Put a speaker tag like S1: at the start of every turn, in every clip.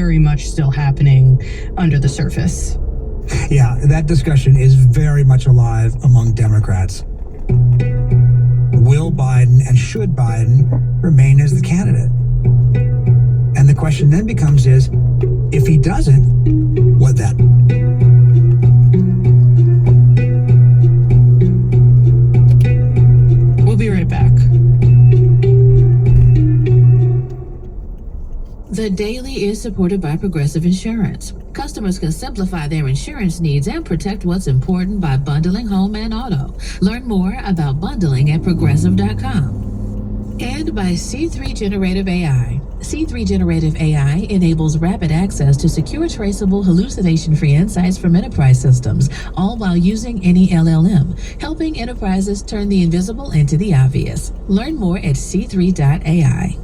S1: very much still happening under the surface.
S2: Yeah, that discussion is very much alive among Democrats. Will Biden and should Biden remain as the candidate? And the question then becomes is, if he doesn't, what then?
S1: We'll be right back.
S3: The Daily is supported by Progressive Insurance. Customers can simplify their insurance needs and protect what's important by bundling home and auto. Learn more about bundling at progressive.com. And by C3 Generative AI. C3 Generative AI enables rapid access to secure, traceable, hallucination-free insights from enterprise systems, all while using any LLM, helping enterprises turn the invisible into the obvious. Learn more at c3.ai.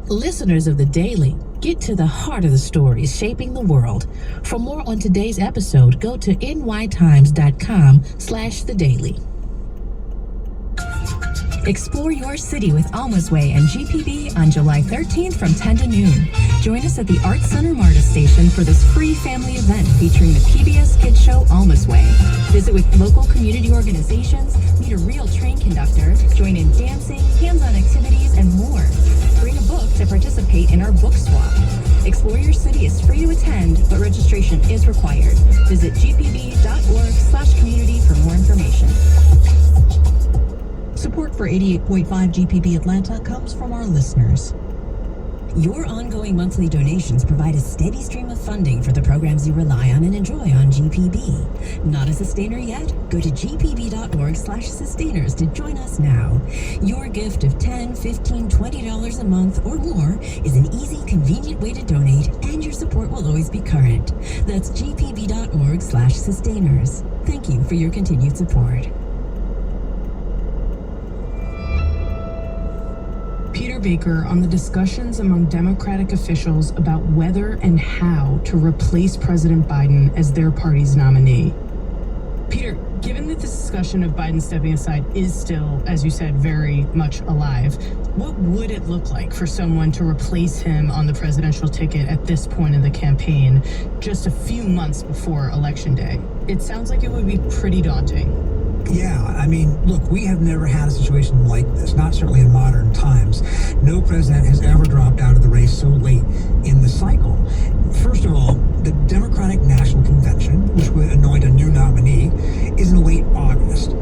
S3: Listeners of The Daily, get to the heart of the stories shaping the world. For more on today's episode, go to nytimes.com/thedaily.
S4: Explore your city with Alma's Way and GPB on July 13th from 10 to noon. Join us at the Arts Center MARTA station for this free family event featuring the PBS Kids Show Alma's Way. Visit with local community organizations, meet a real train conductor, join in dancing, hands-on activities, and more. Bring a book to participate in our book swap. Explore Your City is free to attend, but registration is required. Visit gpb.org/community for more information.
S5: Support for 88.5 GPB Atlanta comes from our listeners.
S4: Your ongoing monthly donations provide a steady stream of funding for the programs you rely on and enjoy on GPB. Not a sustainer yet? Go to gpb.org/sustainers to join us now. Your gift of $10, $15, $20 a month or more is an easy, convenient way to donate, and your support will always be current. That's gpb.org/sustainers. Thank you for your continued support.
S1: Peter Baker on the discussions among Democratic officials about whether and how to replace President Biden as their party's nominee. Peter, given that this discussion of Biden stepping aside is still, as you said, very much alive, what would it look like for someone to replace him on the presidential ticket at this point in the campaign, just a few months before Election Day? It sounds like it would be pretty daunting.
S2: Yeah, I mean, look, we have never had a situation like this, not certainly in modern times. No president has ever dropped out of the race so late in the cycle. First of all, the Democratic National Convention, which would anoint a new nominee, is in late August.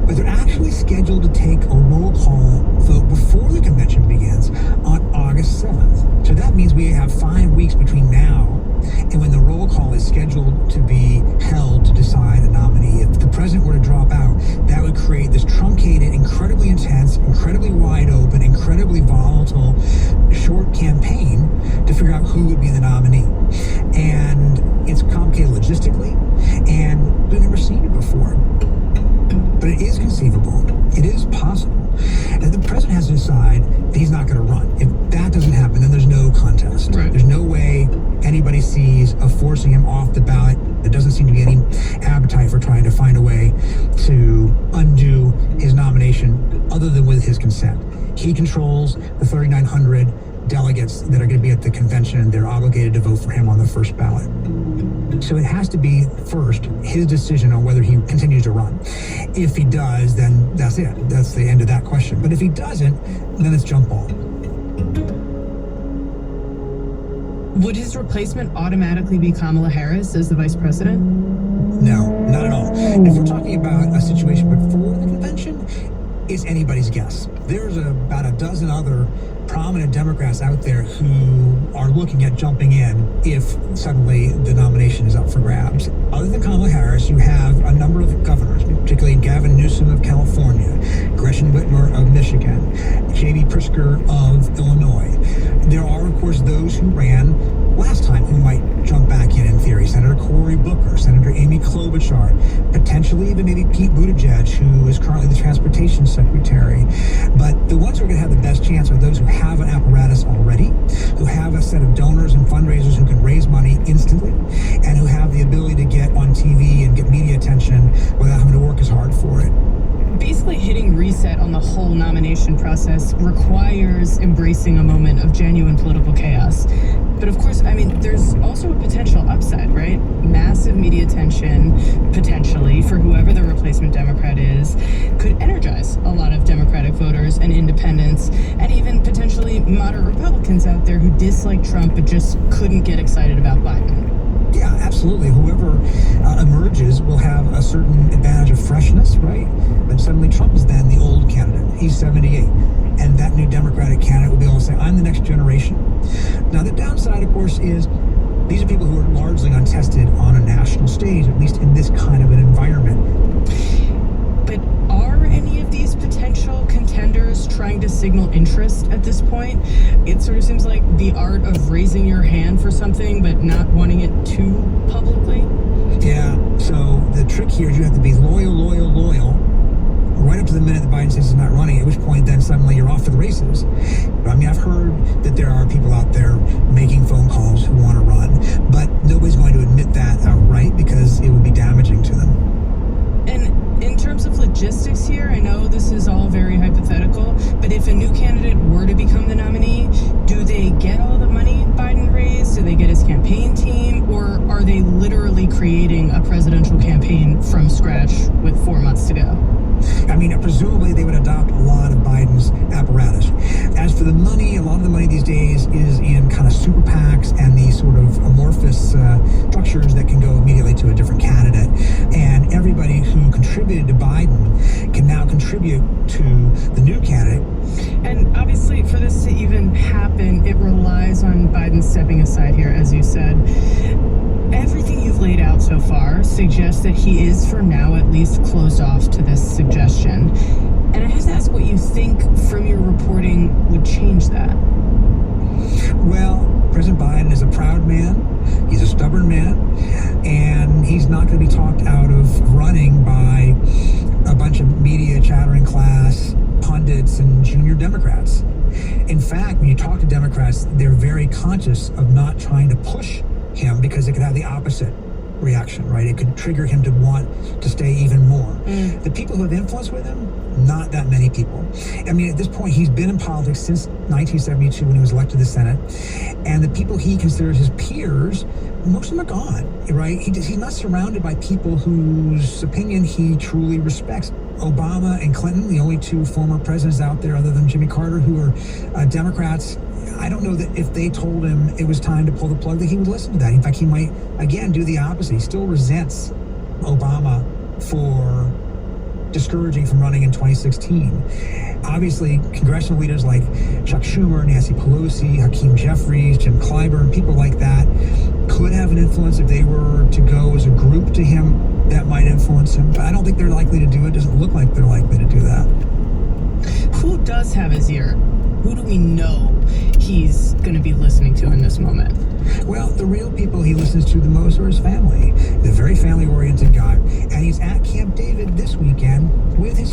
S2: But they're actually scheduled to take a roll call vote before the convention begins on August 7th. So that means we have 5 weeks between now and when the roll call is scheduled to be held to decide a nominee. If the president were to drop out, that would create this truncated, incredibly intense, incredibly wide open, incredibly volatile, short campaign to figure out who would be the nominee. And it's complicated logistically, and we've never seen it before. But it is conceivable. It is possible. And the president has to decide that he's not going to run. If that doesn't happen, then there's no contest.
S1: Right.
S2: There's no way anybody sees of forcing him off the ballot. There doesn't seem to be any appetite for trying to find a way to undo his nomination other than with his consent. He controls the 3,900 delegates that are going to be at the convention. They're obligated to vote for him on the first ballot. So it has to be first his decision on whether he continues to run. If he does, then that's it. That's the end of that question. But if he doesn't, then it's jump ball.
S1: Would his replacement automatically be Kamala Harris as the vice president?
S2: No, not at all. If we're talking about a situation before the convention, it's anybody's guess. There's about a dozen other prominent Democrats out there who are looking at jumping in if suddenly the nomination is up for grabs. Other than Kamala Harris, you have a number of governors, particularly Gavin Newsom of California, Gretchen Whitmer of Michigan, J.B. Pritzker of Illinois. There are, of course, those who ran last time who might jump back in theory. Senator Cory Booker, Senator Amy Klobuchar, potentially even maybe Pete Buttigieg, who is currently the transportation secretary. But the ones who are going to have the best chance are those who have an apparatus already, who have a set of donors and fundraisers who can raise money instantly, and who have the ability to get on TV and get media attention without having to work as hard for it.
S1: Basically, hitting reset on the whole nomination process requires embracing a moment of genuine political chaos. But of course, I mean, there's also a potential upside, right? Massive media attention, potentially, for whoever the replacement Democrat is, could energize a lot of Democratic voters and independents, and even potentially moderate Republicans out there who dislike Trump but just couldn't get excited about Biden.
S2: Yeah, absolutely. Whoever emerges will have a certain advantage of freshness, right? But suddenly Trump is then the old candidate. He's 78. And that new Democratic candidate will be able to say, I'm the next generation. Now, the downside, of course, is these are people who are largely untested on a national stage, at least in this kind of an environment.
S1: But are any of these potential contenders trying to signal interest at this point? It sort of seems like the art of raising your hand for something but not wanting it too publicly.
S2: Yeah, so the trick here is you have to be loyal, right up to the minute that Biden says he's not running, at which point then suddenly you're off for the races. But, I mean, I've heard that there are people out there making phone calls who want to run, but nobody's going to admit that outright because it would be damaging to them.
S1: And in terms of logistics here, I know this is all very hypothetical, but if a new candidate were to become the nominee, do they get all the money Biden raised? Do they get his campaign team? Or are they literally creating a presidential campaign from scratch with 4 months to go?
S2: I mean, presumably they would adopt a lot of Biden's apparatus. As for the money, a lot of the money these days is in kind of super PACs and these sort of amorphous structures that can go immediately to a different candidate. And everybody who contributed to Biden can now contribute to the new candidate.
S1: And obviously, for this to even happen, it relies on Biden stepping aside here, as you said. Everything you've laid out so far suggests that he is, for now at least, closed off to this suggestion. And I have to ask what you think from your reporting would change that.
S2: Well, President Biden is a proud man. He's a stubborn man. And he's not going to be talked out of running by a bunch of media chattering class pundits and junior Democrats. In fact, when you talk to Democrats, they're very conscious of not trying to push him because it could have the opposite reaction, right? It could trigger him to want to stay even more. The people who have influence with him, not that many people. I mean, at this point, he's been in politics since 1972 when he was elected to the Senate. And the people he considers his peers, most of them are gone, right? He's not surrounded by people whose opinion he truly respects. Obama and Clinton, the only two former presidents out there other than Jimmy Carter who are Democrats, I don't know that if they told him it was time to pull the plug that he would listen to that. In fact, he might, again, do the opposite. He still resents Obama for discouraging from running in 2016. Obviously, congressional leaders like Chuck Schumer, Nancy Pelosi, Hakeem Jeffries, Jim Clyburn, people like that could have an influence if they were to go as a group to him. That might influence him. But I don't think they're likely to do it. It doesn't look like they're likely to do that.
S1: Who does have his ear? Who do we know he's going to be listening to in this moment?
S2: Well, the real people he listens to the most are his family. He's a very family-oriented guy. And he's at Camp David this weekend with his family.